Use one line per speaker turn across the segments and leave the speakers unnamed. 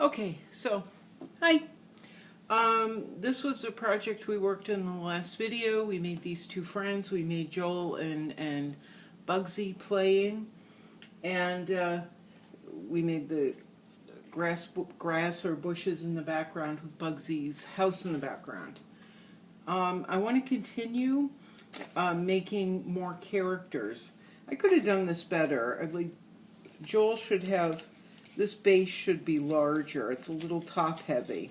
Okay, so, hi. This was a project we worked in the last video. We made these two friends. We made Joel and Bugsy playing. And we made the grass or bushes in the background with Bugsy's house in the background. I want to continue making more characters. I could have done this better. Joel should have, this base should be larger. It's a little top heavy.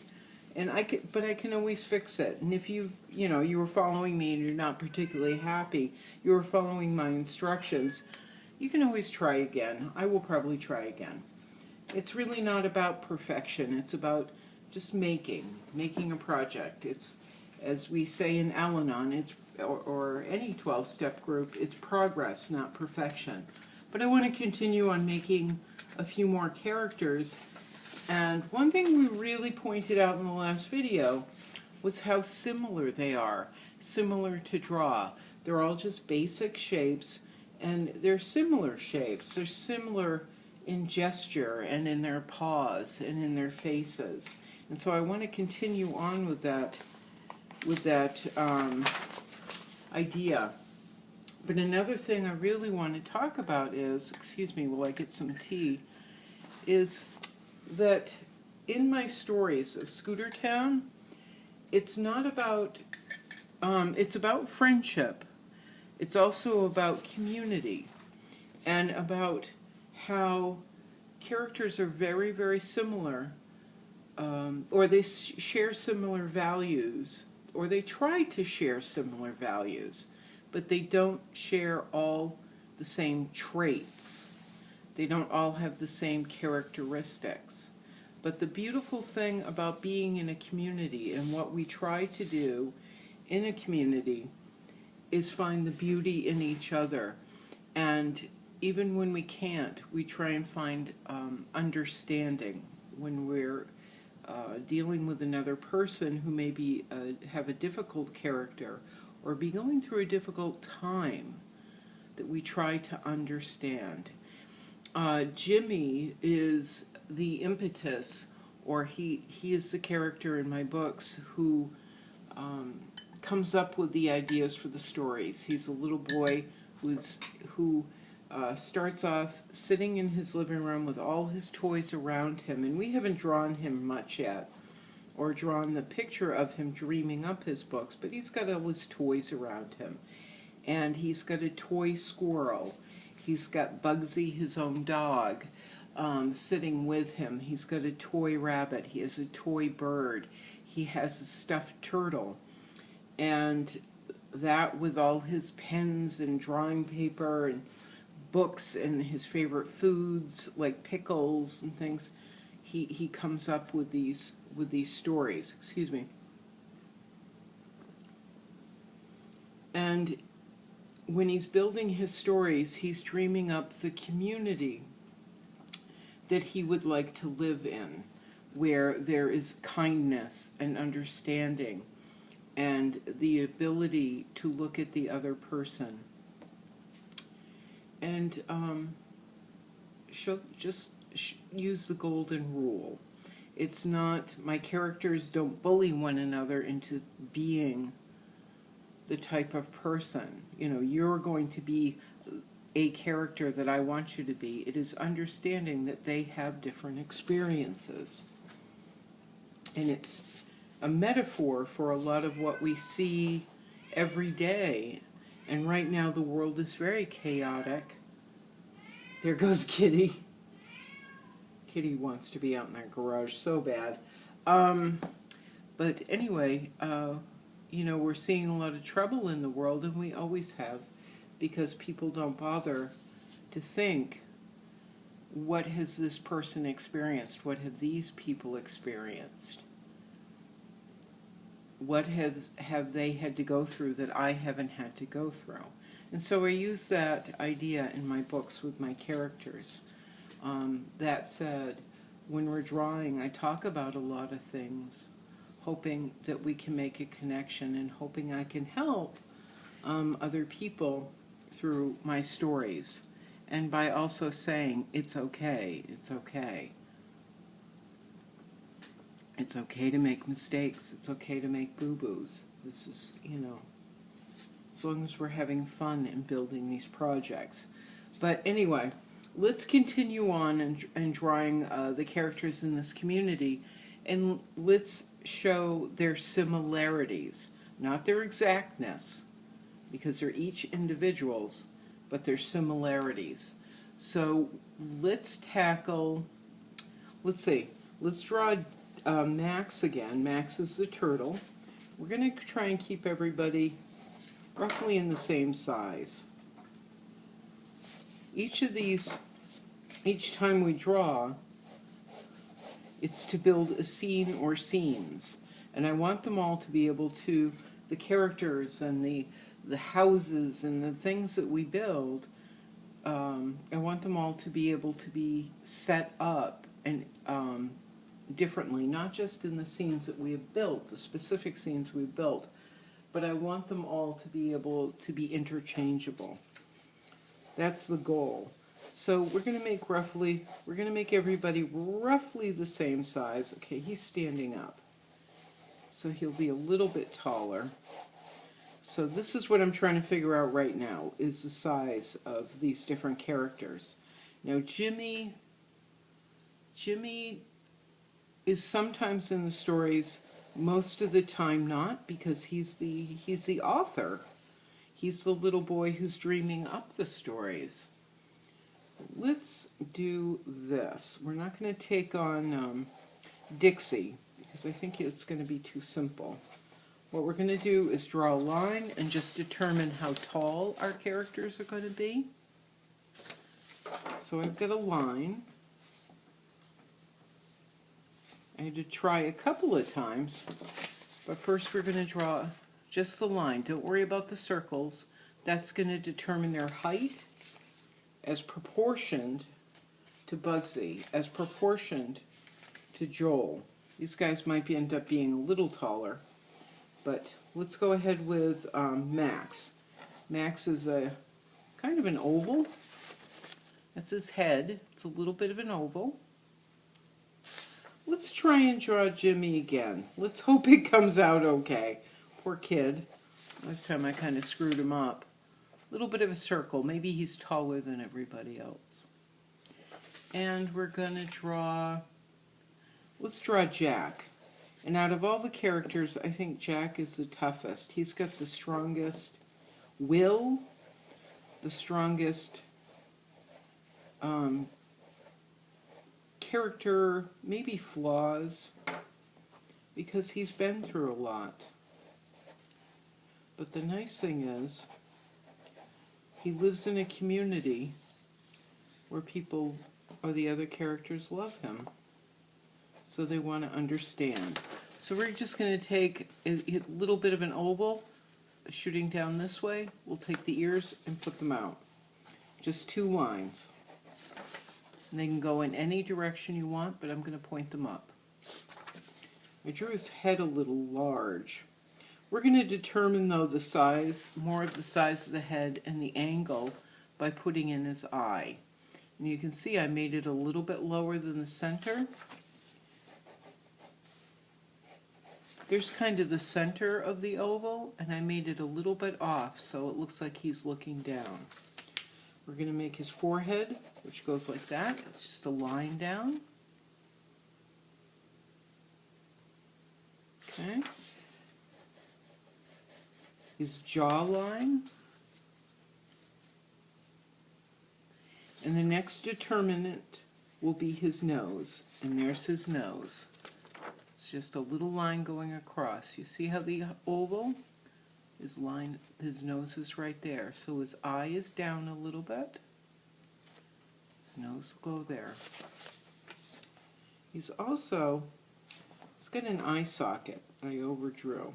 And but I can always fix it. And if you were following me and you're not particularly happy, you were following my instructions, you can always try again. I will probably try again. It's really not about perfection. It's about just making a project. It's, as we say in Al-Anon, or any 12-step group, it's progress, not perfection. But I want to continue on making a few more characters. And one thing we really pointed out in the last video was how similar they are, similar to draw. They're all just basic shapes, and they're similar shapes. They're similar in gesture and in their paws and in their faces. And so I want to continue on with that idea. But another thing I really want to talk about is, excuse me while I get some tea, is that in my stories of Scooter Town, it's not about, it's about friendship. It's also about community and about how characters are very, very similar, or they share similar values, or they try to share similar values, but they don't share all the same traits. They don't all have the same characteristics. But the beautiful thing about being in a community and what we try to do in a community is find the beauty in each other. And even when we can't, we try and find understanding when we're dealing with another person who maybe have a difficult character or be going through a difficult time, that we try to understand. Jimmy is the impetus, or he is the character in my books who comes up with the ideas for the stories. He's a little boy who starts off sitting in his living room with all his toys around him, and we haven't drawn him much yet, or drawn the picture of him dreaming up his books, but he's got all his toys around him. And he's got a toy squirrel. He's got Bugsy, his own dog, sitting with him. He's got a toy rabbit. He has a toy bird. He has a stuffed turtle. And that, with all his pens and drawing paper and books and his favorite foods like pickles and things, he comes up with these stories. Excuse me. And when he's building his stories, he's dreaming up the community that he would like to live in, where there is kindness and understanding and the ability to look at the other person. And use the golden rule. It's not, my characters don't bully one another into being the type of person. You're going to be a character that I want you to be. It is understanding that they have different experiences. And it's a metaphor for a lot of what we see every day. And right now the world is very chaotic. There goes Kitty. Kitty wants to be out in that garage so bad. But anyway, we're seeing a lot of trouble in the world, and we always have, because people don't bother to think, what has this person experienced? What have these people experienced? What have they had to go through that I haven't had to go through? And so I use that idea in my books with my characters. That said, when we're drawing, I talk about a lot of things, hoping that we can make a connection and hoping I can help other people through my stories. And by also saying, it's okay, it's okay. It's okay to make mistakes. It's okay to make boo-boos. This is, as long as we're having fun in building these projects. But anyway, let's continue on and drawing the characters in this community, and let's show their similarities, not their exactness, because they're each individuals, but their similarities. So let's tackle, let's draw Max again. Max is the turtle. We're going to try and keep everybody roughly in the same size. Each of these, each time we draw, it's to build a scene or scenes. And I want them all to be able to, the characters and the houses and the things that we build, I want them all to be able to be set up and differently, not just in the scenes that we have built, the specific scenes we've built, but I want them all to be able to be interchangeable. That's the goal. So we're going to make everybody roughly the same size. Okay, he's standing up, so he'll be a little bit taller. So this is what I'm trying to figure out right now, is the size of these different characters. Now Jimmy is sometimes in the stories, most of the time not, because he's the author. He's the little boy who's dreaming up the stories. Let's do this. We're not going to take on Dixie, because I think it's going to be too simple. What we're going to do is draw a line and just determine how tall our characters are going to be. So I've got a line. I had to try a couple of times, but first we're going to draw just the line. Don't worry about the circles. That's going to determine their height as proportioned to Bugsy, as proportioned to Joel. These guys might end up being a little taller, but let's go ahead with Max. Max is a kind of an oval. That's his head. It's a little bit of an oval. Let's try and draw Jimmy again. Let's hope it comes out okay. Poor kid. Last time I kind of screwed him up. A little bit of a circle. Maybe he's taller than everybody else. And we're going to draw, let's draw Jack. And out of all the characters, I think Jack is the toughest. He's got the strongest will, the strongest character, maybe flaws, because he's been through a lot. But the nice thing is, he lives in a community where people, or the other characters, love him. So they want to understand. So we're just going to take a little bit of an oval, shooting down this way. We'll take the ears and put them out. Just 2 lines. And they can go in any direction you want, but I'm going to point them up. I drew his head a little large. We're going to determine, though, the size, more of the size of the head and the angle by putting in his eye. And you can see I made it a little bit lower than the center. There's kind of the center of the oval, and I made it a little bit off, so it looks like he's looking down. We're going to make his forehead, which goes like that. It's just a line down. Okay. His jawline. And the next determinant will be his nose. And there's his nose. It's just a little line going across. You see how the oval? His nose is right there. So his eye is down a little bit. His nose will go there. He's got an eye socket I overdrew.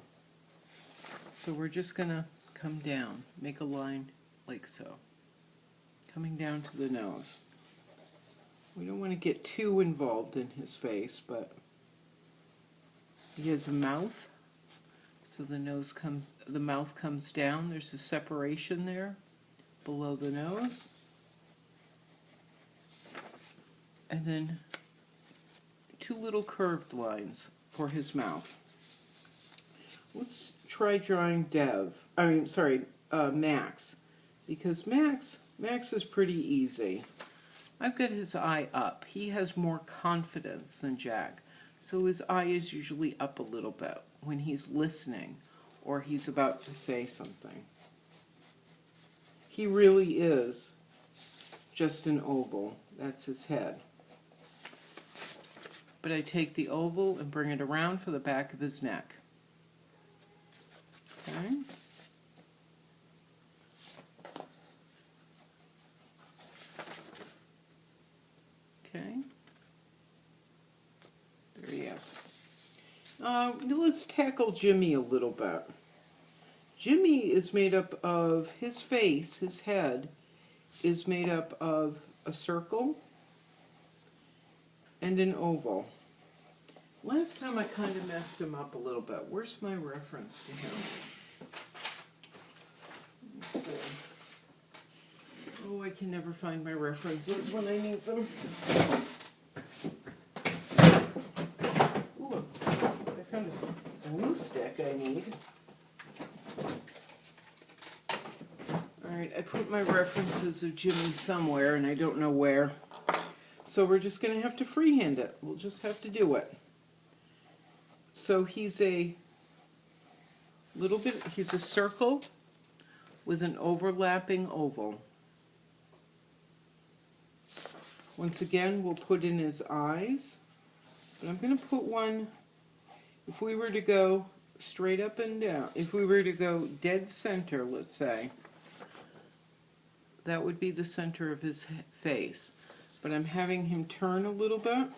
So we're just going to come down, make a line like so. Coming down to the nose. We don't want to get too involved in his face, but he has a mouth. So the mouth comes down. There's a separation there below the nose. And then 2 little curved lines for his mouth. Let's try drawing Max, because Max is pretty easy. I've got his eye up. He has more confidence than Jack, so his eye is usually up a little bit when he's listening or he's about to say something. He really is just an oval. That's his head. But I take the oval and bring it around for the back of his neck. Okay. Okay. There he is. Let's tackle Jimmy a little bit. Jimmy is made up of, his face, his head, is made up of a circle and an oval. Last time I kind of messed him up a little bit. Where's my reference to him? Let's see. Oh, I can never find my references when I need them. Ooh, I found a glue stick I need. Alright, I put my references of Jimmy somewhere and I don't know where. So we're just going to have to freehand it. We'll just have to do it. So he's a circle with an overlapping oval. Once again, we'll put in his eyes. And I'm going to put one, if we were to go straight up and down, if we were to go dead center, let's say, that would be the center of his face. But I'm having him turn a little bit.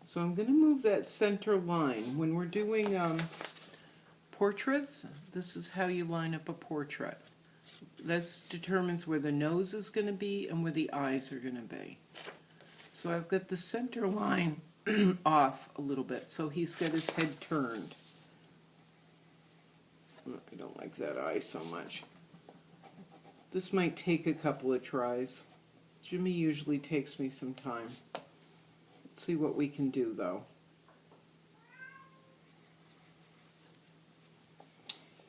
So I'm going to move that center line. When we're doing portraits, this is how you line up a portrait. That determines where the nose is going to be and where the eyes are going to be. So I've got the center line off a little bit, so he's got his head turned. I don't like that eye so much. This might take a couple of tries. Jimmy usually takes me some time. Let's see what we can do, though.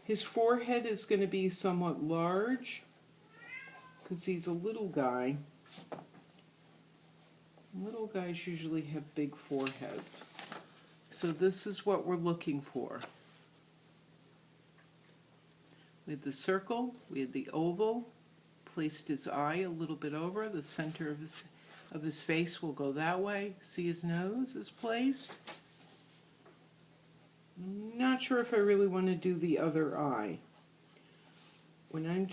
His forehead is going to be somewhat large because he's a little guy. Little guys usually have big foreheads. So this is what we're looking for. We had the circle, we had the oval, placed his eye a little bit over, the center of his face will go that way. See his nose is placed. I'm not sure if I really want to do the other eye. When I'm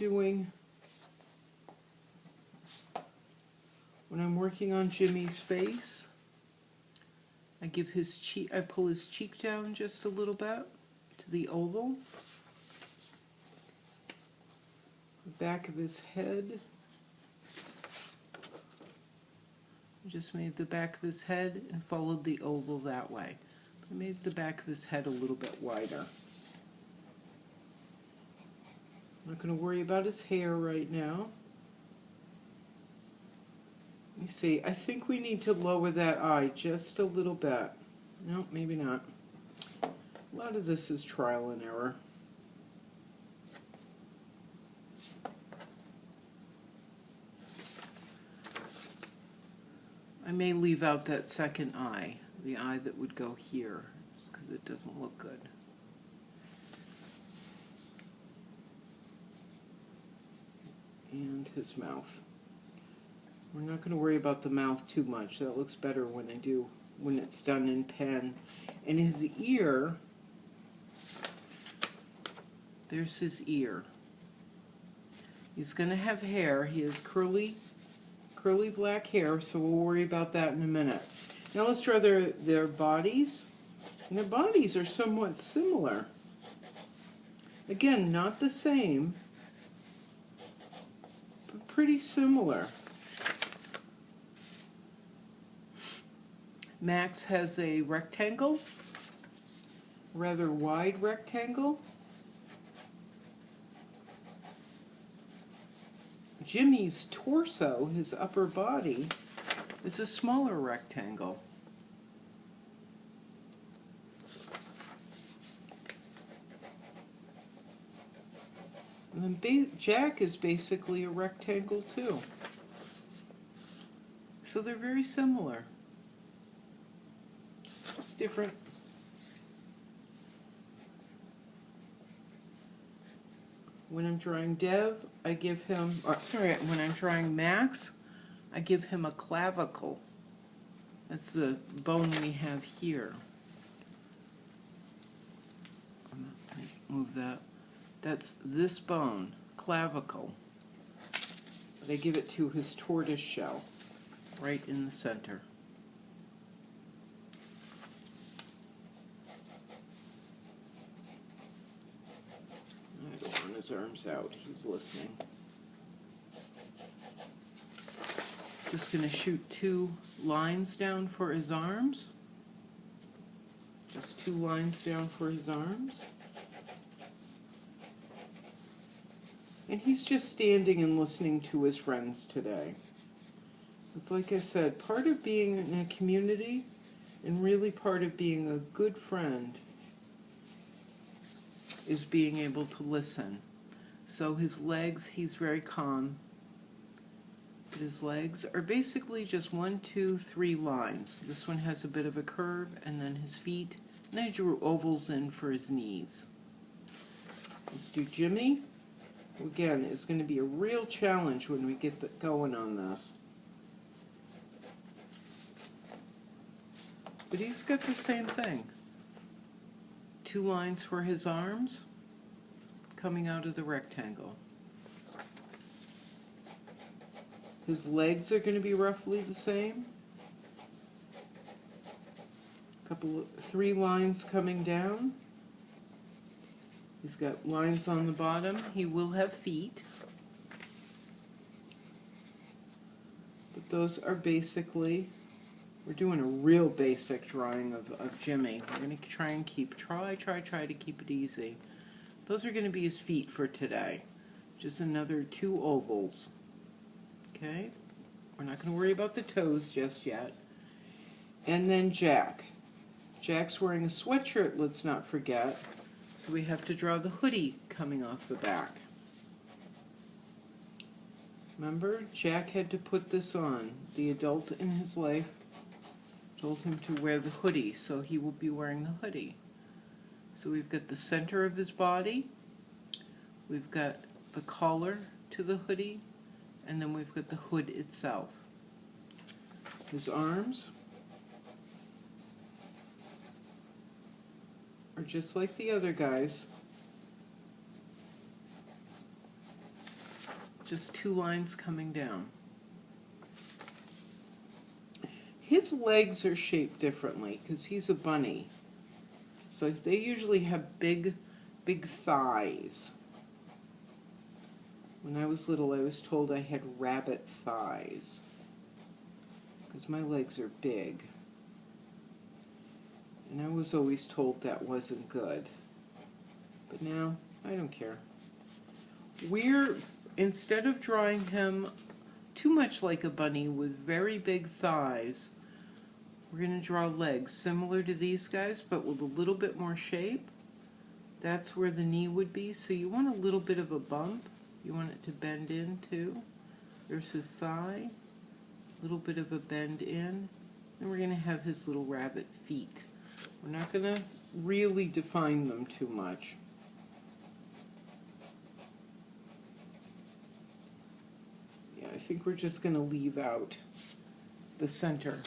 working on Jimmy's face, I pull his cheek down just a little bit to the oval. The back of his head. Just made the back of his head and followed the oval that way. I made the back of his head a little bit wider. I'm not going to worry about his hair right now. Let me see. I think we need to lower that eye just a little bit. No, maybe not. A lot of this is trial and error. I may leave out that second eye, the eye that would go here, just because it doesn't look good. And his mouth. We're not going to worry about the mouth too much. That looks better when it's done in pen. And his ear, there's his ear. He's going to have hair. He has curly black hair, so we'll worry about that in a minute. Now let's draw their bodies. And their bodies are somewhat similar. Again, not the same, but pretty similar. Max has a rectangle, rather wide rectangle. Jimmy's torso, his upper body, is a smaller rectangle. And Jack is basically a rectangle too. So they're very similar. Just different. When I'm drawing Dev, I give him, when I'm drawing Max, I give him a clavicle. That's the bone we have here. Move that. That's this bone, clavicle. But I give it to his tortoise shell, right in the center. I don't want his arms out, he's listening. Just going to shoot 2 lines down for his arms. Just 2 lines down for his arms. And he's just standing and listening to his friends today. It's like I said, part of being in a community and really part of being a good friend is being able to listen. So his legs, he's very calm. But his legs are basically just 1, 2, 3 lines. This one has a bit of a curve, and then his feet. And I drew ovals in for his knees. Let's do Jimmy. Again, it's going to be a real challenge when we get going on this. But he's got the same thing. 2 lines for his arms coming out of the rectangle. His legs are going to be roughly the same. 3 lines coming down. He's got lines on the bottom. He will have feet. But those are basically, we're doing a real basic drawing of Jimmy. We're going to try and try to keep it easy. Those are going to be his feet for today. Just another 2 ovals. Okay? We're not going to worry about the toes just yet. And then Jack. Jack's wearing a sweatshirt, let's not forget. So we have to draw the hoodie coming off the back. Remember, Jack had to put this on. The adult in his life told him to wear the hoodie, so he will be wearing the hoodie. So we've got the center of his body, we've got the collar to the hoodie, and then we've got the hood itself. His arms are just like the other guys. Just 2 lines coming down. His legs are shaped differently because he's a bunny. So they usually have big thighs. When I was little, I was told I had rabbit thighs because my legs are big. And I was always told that wasn't good. But now, I don't care. Instead of drawing him too much like a bunny with very big thighs, we're going to draw legs similar to these guys, but with a little bit more shape. That's where the knee would be. So you want a little bit of a bump. You want it to bend in too. There's his thigh. A little bit of a bend in. And we're going to have his little rabbit feet. We're not going to really define them too much. Yeah, I think we're just going to leave out the center.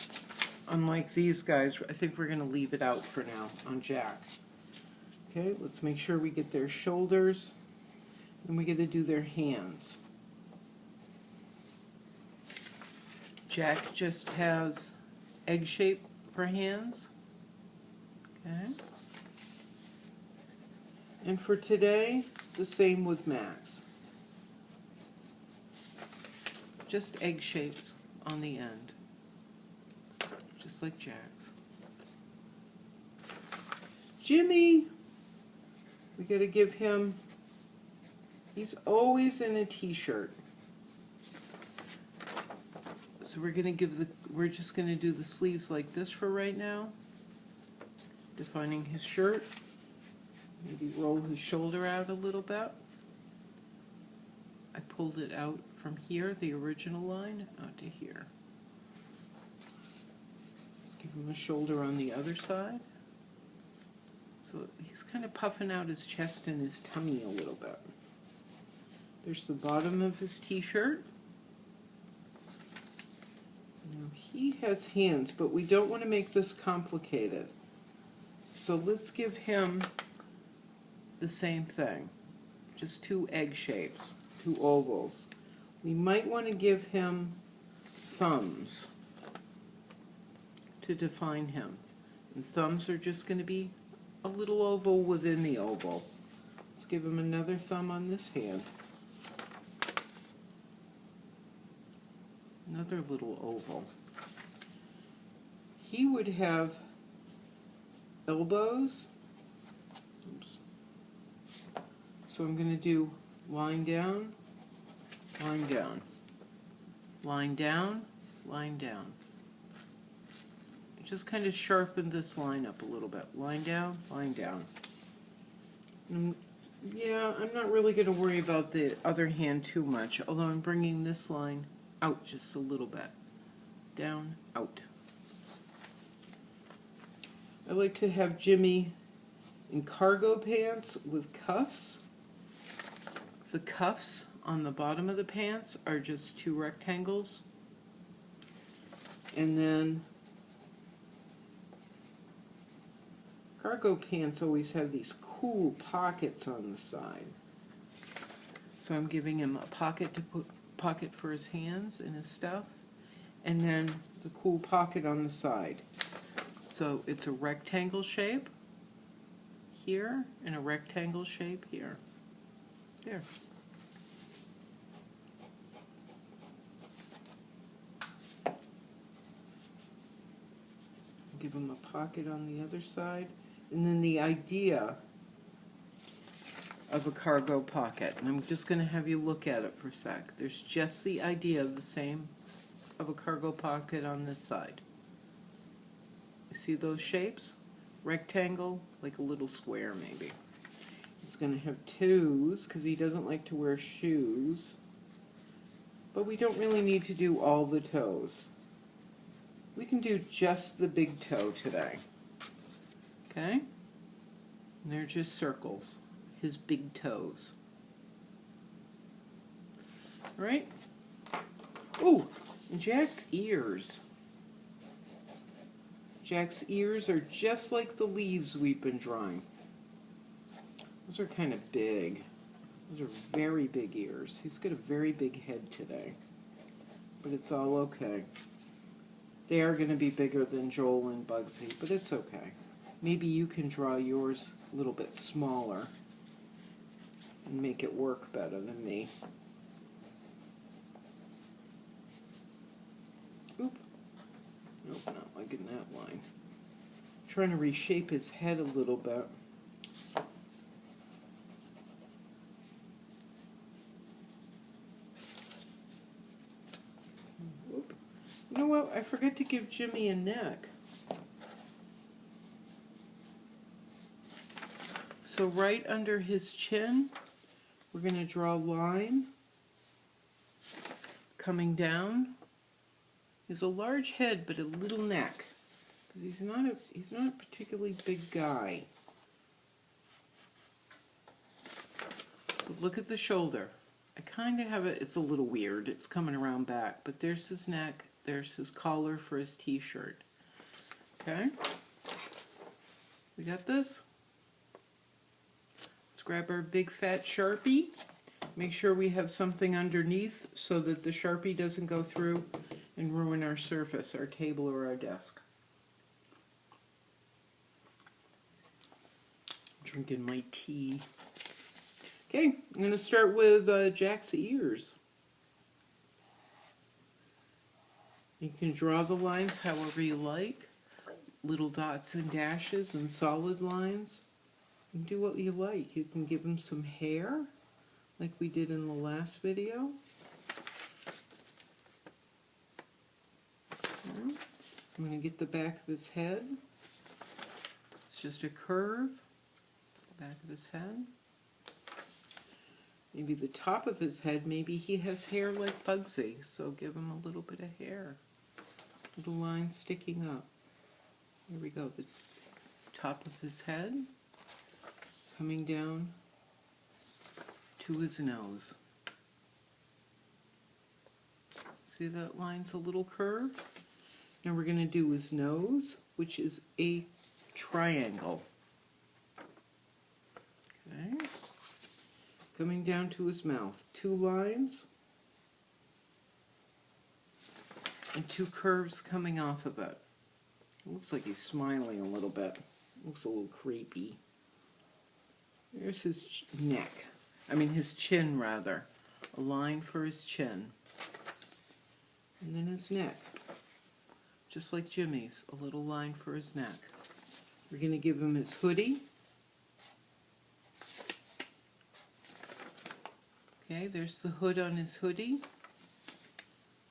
Unlike these guys, I think we're going to leave it out for now on Jack. Okay, let's make sure we get their shoulders. And we get to do their hands. Jack just has egg shape for hands. Okay. And for today, the same with Max. Just egg shapes on the end. Just like Jack's. Jimmy! We gotta give him, he's always in a t-shirt. So we're just gonna do the sleeves like this for right now. Defining his shirt. Maybe roll his shoulder out a little bit. I pulled it out from here, the original line, out to here. Let's give him a shoulder on the other side. So he's kind of puffing out his chest and his tummy a little bit. There's the bottom of his t-shirt. Now he has hands, but we don't want to make this complicated. So let's give him the same thing. Just two egg shapes, two ovals. We might want to give him thumbs to define him. And thumbs are just going to be a little oval within the oval. Let's give him another thumb on this hand. Another little oval. He would have elbows. Oops. So I'm going to do line down, line down, line down, line down. Just kind of sharpen this line up a little bit. Line down, line down. Yeah, I'm not really going to worry about the other hand too much, although I'm bringing this line out just a little bit. Down, out. I like to have Jimmy in cargo pants with cuffs. The cuffs on the bottom of the pants are just two rectangles. And then cargo pants always have these cool pockets on the side. So I'm giving him a pocket to put pocket for his hands and his stuff, and then the cool pocket on the side. So it's a rectangle shape here and a rectangle shape here. There. Give him a pocket on the other side. And then the idea of a cargo pocket. And I'm just going to have you look at it for a sec. There's just the idea of the same of a cargo pocket on this side. You see those shapes? Rectangle, like a little square maybe. He's going to have toes because he doesn't like to wear shoes. But we don't really need to do all the toes. We can do just the big toe today. Okay? And they're just circles. His big toes. All right? Oh, and Jack's ears. Jack's ears are just like the leaves we've been drawing. Those are kind of big. Those are very big ears. He's got a very big head today. But it's all okay. They are going to be bigger than Joel and Bugsy, but it's okay. Maybe you can draw yours a little bit smaller and make it work better than me. Oop. Nope, not liking that line. I'm trying to reshape his head a little bit. Oop. You know what? I forgot to give Jimmy a neck. So right under his chin, we're going to draw a line coming down. He has a large head but a little neck because he's not a particularly big guy. But look at the shoulder. I kind of have it. It's a little weird. It's coming around back, but there's his neck. There's his collar for his t-shirt. Okay, we got this. Let's grab our big fat Sharpie. Make sure we have something underneath so that the Sharpie doesn't go through and ruin our surface, our table or our desk. Drinking my tea. Okay, I'm going to start with Jack's ears. You can draw the lines however you like. Little dots and dashes and solid lines. You can do what you like. You can give him some hair, like we did in the last video. I'm going to get the back of his head. It's just a curve, the back of his head. Maybe the top of his head, maybe he has hair like Bugsy, so give him a little bit of hair. Little line sticking up. Here we go, the top of his head, coming down to his nose. See that line's a little curved? Now we're going to do his nose, which is a triangle. Okay. Coming down to his mouth, 2 lines and 2 curves coming off of it. It looks like he's smiling a little bit. Looks a little creepy. There's his neck. I mean his chin rather. A line for his chin. And then his neck. Just like Jimmy's, a little line for his neck. We're going to give him his hoodie. Okay, there's the hood on his hoodie.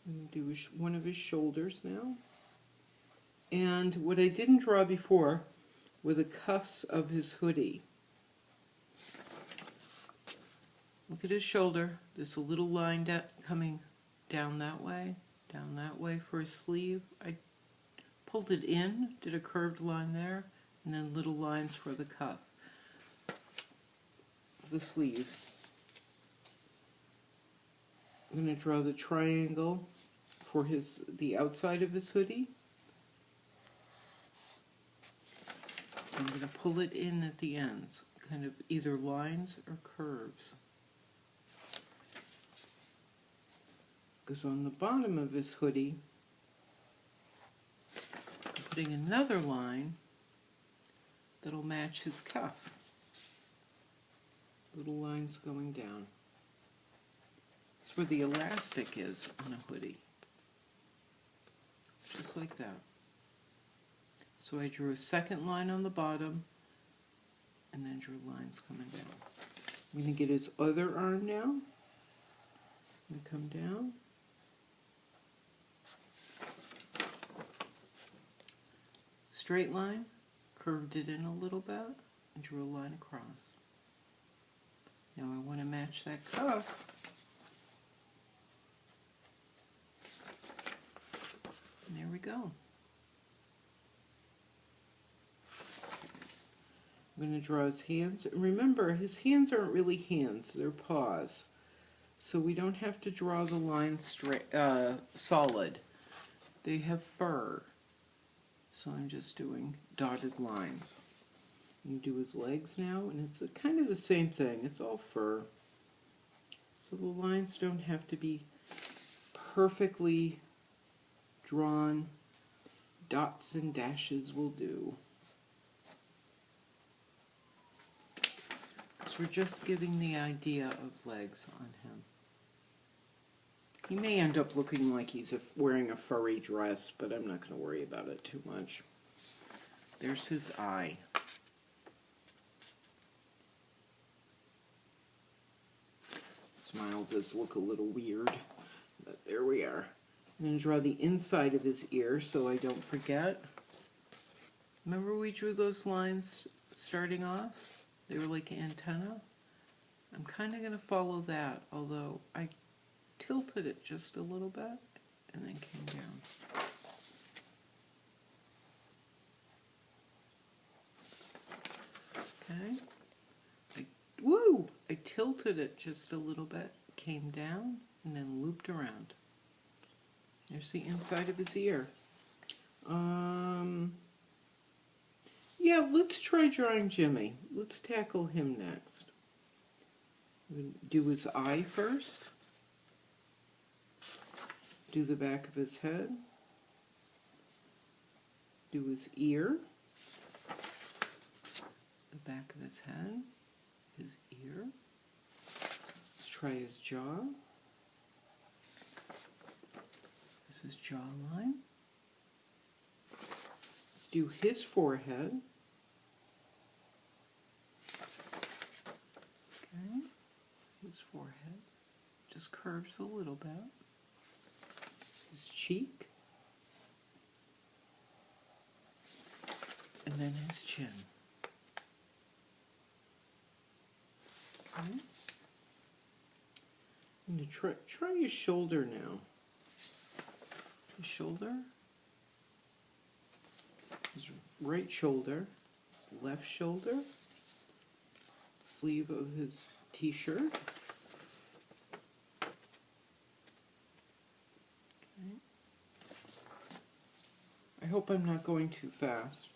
I'm going to do one of his shoulders now. And what I didn't draw before were the cuffs of his hoodie. Look at his shoulder. There's a little line coming down that way for his sleeve. I pulled it in, did a curved line there, and then little lines for the cuff, the sleeve. I'm going to draw the triangle for the outside of his hoodie. I'm going to pull it in at the ends, kind of either lines or curves. Because on the bottom of his hoodie, I'm putting another line that'll match his cuff. Little lines going down. That's where the elastic is on a hoodie. Just like that. So I drew a second line on the bottom, and then drew lines coming down. I'm going to get his other arm now. I'm going to come down. Straight line, curved it in a little bit, and drew a line across. Now I want to match that cuff. And there we go. I'm going to draw his hands. Remember, his hands aren't really hands, they're paws. So we don't have to draw the lines straight, solid. They have fur. So I'm just doing dotted lines. You do his legs now, and it's kind of the same thing. It's all fur. So the lines don't have to be perfectly drawn. Dots and dashes will do. So we're just giving the idea of legs on him. He may end up looking like he's wearing a furry dress, but I'm not going to worry about it too much. There's his eye. Smile does look a little weird, but there we are. I'm going to draw the inside of his ear so I don't forget. Remember we drew those lines starting off? They were like antenna. I'm kind of going to follow that, although I tilted it just a little bit and then came down. Okay. I tilted it just a little bit, came down, and then looped around. There's the inside of his ear. Yeah, let's try drawing Jimmy. Let's tackle him next. We'll do his eye first. Do the back of his head. Do his ear. The back of his head. His ear. Let's try his jaw. This is jawline. Let's do his forehead. Okay, his forehead just curves a little bit. His cheek. And then his chin. Okay. I'm going to try his shoulder now. His shoulder, his right shoulder, his left shoulder, sleeve of his t-shirt. Okay. I hope I'm not going too fast.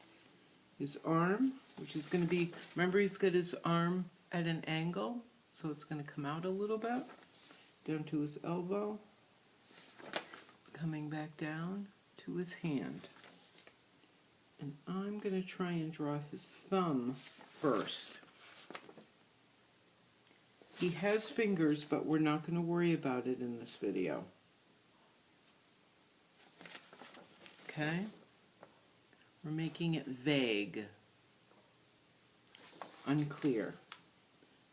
His arm, which is going to be, remember he's got his arm at an angle, so it's going to come out a little bit, down to his elbow, coming back down to his hand. And I'm going to try and draw his thumb first. He has fingers, but we're not going to worry about it in this video. Okay? We're making it vague, unclear.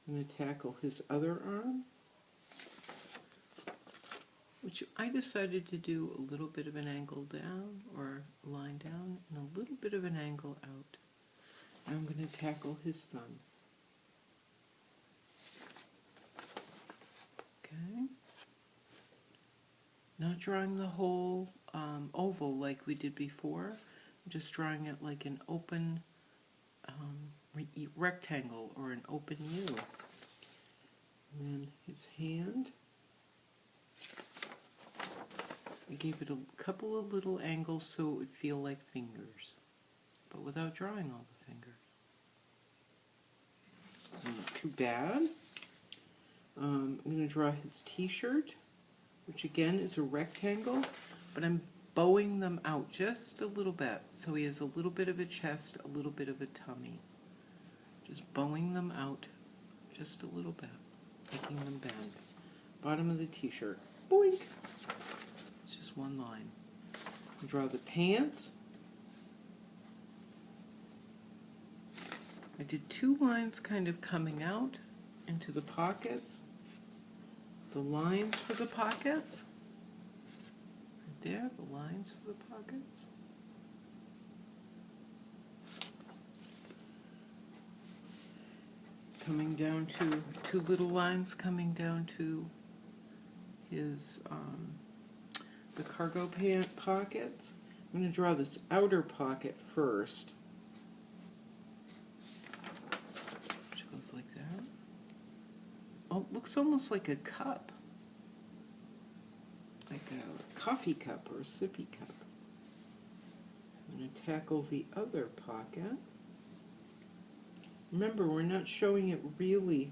I'm going to tackle his other arm, which I decided to do a little bit of an angle down, or a line down, and a little bit of an angle out. And I'm going to tackle his thumb. Okay? Not drawing the whole oval like we did before. I'm just drawing it like an open rectangle or an open U. And then his hand. I gave it a couple of little angles so it would feel like fingers, but without drawing all the fingers. It's not too bad. I'm going to draw his t-shirt, which again is a rectangle, but I'm bowing them out just a little bit, so he has a little bit of a chest, a little bit of a tummy. Just bowing them out just a little bit, making them bend. Bottom of the t-shirt, boink! It's just one line. I'll draw the pants. I did two lines kind of coming out into the pockets. The lines for the pockets. Right there, the lines for the pockets. Coming down to two little lines coming down to his the cargo pant pockets. I'm going to draw this outer pocket first, which goes like that. Oh, it looks almost like a cup, like a coffee cup or a sippy cup. I'm going to tackle the other pocket. Remember, we're not showing it really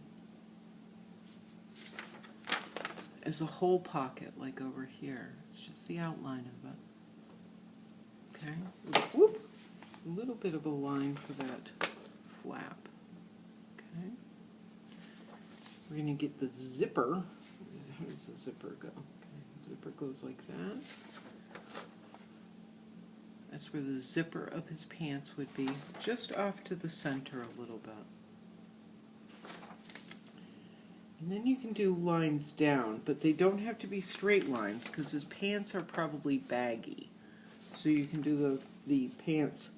as a whole pocket like over here. It's just the outline of it. Okay? Whoop! A little bit of a line for that flap. Okay? We're going to get the zipper. How does the zipper go? Okay, zipper goes like that. That's where the zipper of his pants would be, just off to the center a little bit. And then you can do lines down, but they don't have to be straight lines because his pants are probably baggy. So you can do the pant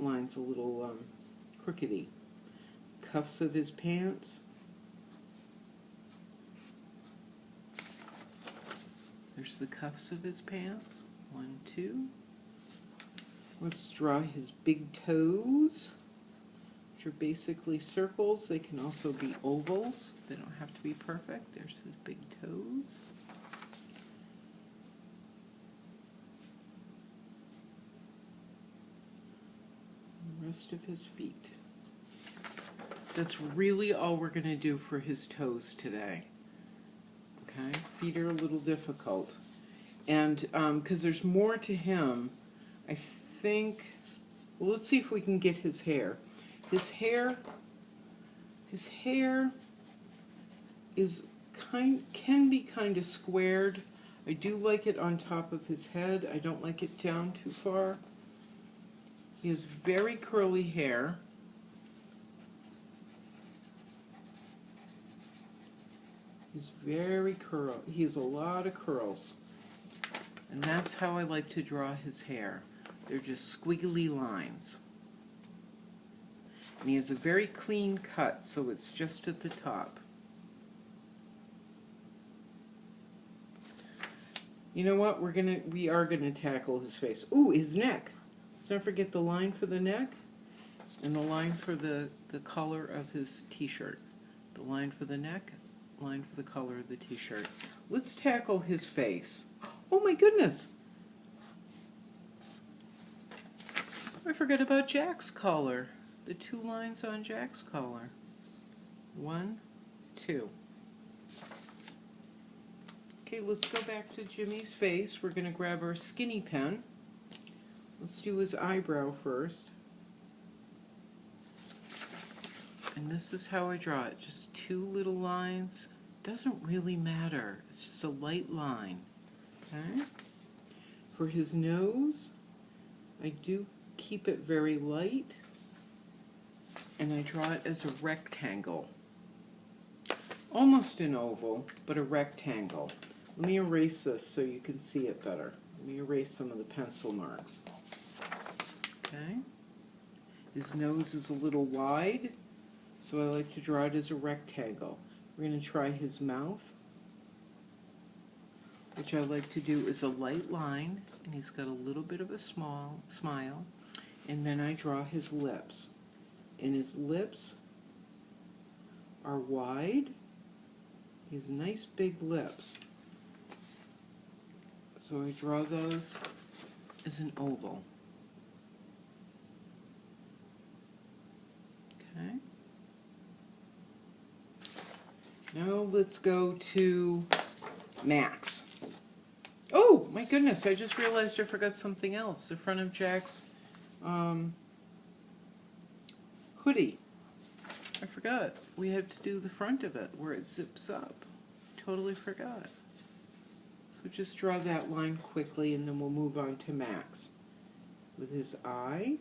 lines a little crookedy. Cuffs of his pants. There's the cuffs of his pants. 1, 2. Let's draw his big toes, which are basically circles. They can also be ovals. They don't have to be perfect. There's his big toes. And the rest of his feet. That's really all we're going to do for his toes today. Okay? Feet are a little difficult. And because there's more to him, I think, well, let's see if we can get his hair. His hair is can be kind of squared. I do like it on top of his head. I don't like it down too far. He has very curly hair. He's very curly. He has a lot of curls. And that's how I like to draw his hair. They're just squiggly lines. And he has a very clean cut, so it's just at the top. You know what? We are gonna tackle his face. Ooh, his neck. Let's not forget the line for the neck and the line for the color of his t-shirt. The line for the neck, line for the color of the t-shirt. Let's tackle his face. Oh my goodness! I forgot about Jack's collar. The 2 lines on Jack's collar. 1, 2. Okay, let's go back to Jimmy's face. We're going to grab our skinny pen. Let's do his eyebrow first. And this is how I draw it. Just 2 little lines. Doesn't really matter. It's just a light line. Okay? For his nose, I do keep it very light. And I draw it as a rectangle. Almost an oval, but a rectangle. Let me erase this so you can see it better. Let me erase some of the pencil marks. Okay. His nose is a little wide, so I like to draw it as a rectangle. We're going to try his mouth, which I like to do as a light line, and he's got a little bit of a small smile. And then I draw his lips. And his lips are wide. He has nice big lips. So I draw those as an oval. Okay. Now let's go to Max. Oh my goodness, I just realized I forgot something else. The front of Jack's hoodie. I forgot. We have to do the front of it where it zips up. Totally forgot. So just draw that line quickly and then we'll move on to Max. With his eye.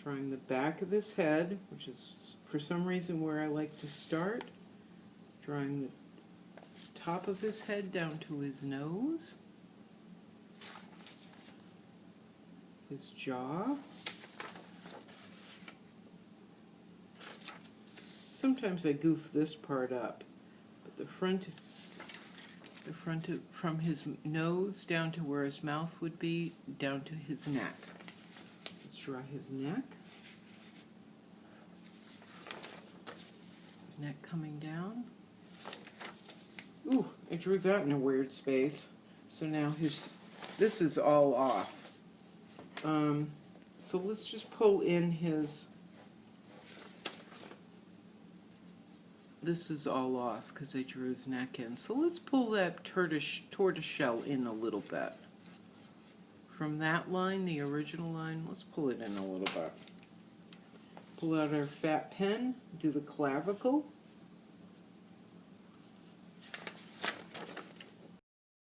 Drawing the back of his head, which is for some reason where I like to start. Drawing the top of his head down to his nose. His jaw. Sometimes I goof this part up, but the front of, from his nose down to where his mouth would be, down to his neck. Let's draw his neck. His neck coming down. Ooh, I drew that in a weird space. So now this is all off. So let's just pull in his, this is all off because I drew his neck in. So let's pull that tortoise shell in a little bit. From that line, the original line, let's pull it in a little bit. Pull out our fat pen, do the clavicle.